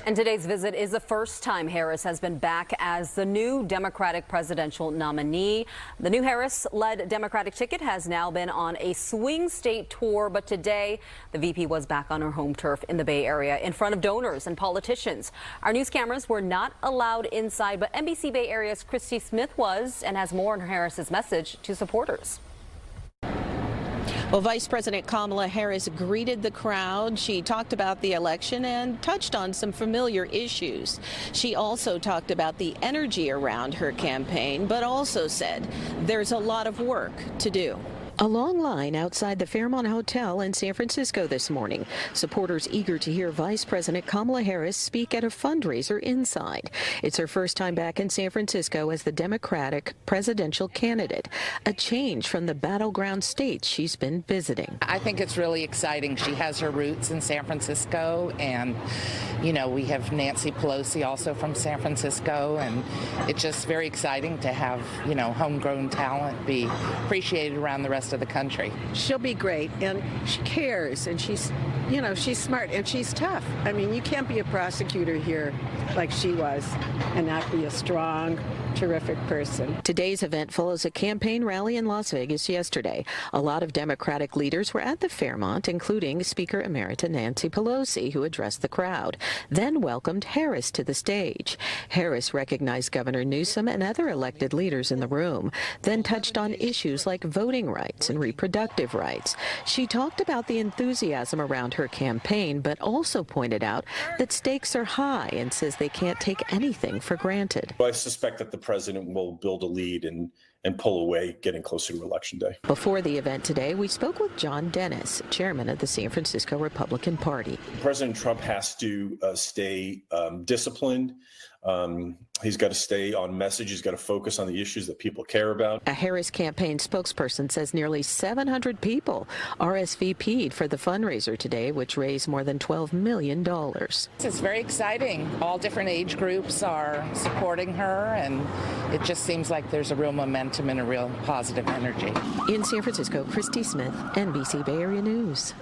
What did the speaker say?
And today's visit is the first time Harris has been back as the new Democratic presidential nominee. The new Harris-led Democratic ticket has now been on a swing state tour, but today the VP was back on her home turf in the Bay Area in front of donors and politicians. Our news cameras were not allowed inside, but NBC Bay Area's Christy Smith was and has more on Harris's message to supporters. Well, Vice President Kamala Harris greeted the crowd. She talked about the election and touched on some familiar issues. She also talked about the energy around her campaign, but also said there's a lot of work to do. A long line outside the Fairmont Hotel in San Francisco this morning. Supporters eager to hear Vice President Kamala Harris speak at a fundraiser inside. It's her first time back in San Francisco as the Democratic presidential candidate, a change from the battleground states she's been visiting. I think it's really exciting. She has her roots in San Francisco, and, you know, we have Nancy Pelosi also from San Francisco, and it's just very exciting to have, you know, homegrown talent be appreciated around the rest of the country. She'll be great, and she cares, and she's, you know, she's smart and she's tough. I mean, you can't be a prosecutor here like she was and not be a strong, terrific person. Today's event follows a campaign rally in Las Vegas yesterday. A lot of Democratic leaders were at the Fairmont, including Speaker Emerita Nancy Pelosi, who addressed the crowd, then welcomed Harris to the stage. Harris recognized Governor Newsom and other elected leaders in the room, then touched on issues like voting rights and reproductive rights. She talked about the enthusiasm around her campaign, but also pointed out that stakes are high and says they can't take anything for granted. I suspect that the president will build a lead and pull away, getting closer to Election Day. Before the event today, we spoke with John Dennis, chairman of the San Francisco Republican Party. President Trump has to stay disciplined. He's got to stay on message. He's got to focus on the issues that people care about. A Harris campaign spokesperson says nearly 700 people RSVP'd for the fundraiser today, which raised more than $12 million. It's very exciting. All different age groups are supporting her, and it just seems like there's a real momentum and a real positive energy. In San Francisco, Christy Smith, NBC Bay Area News.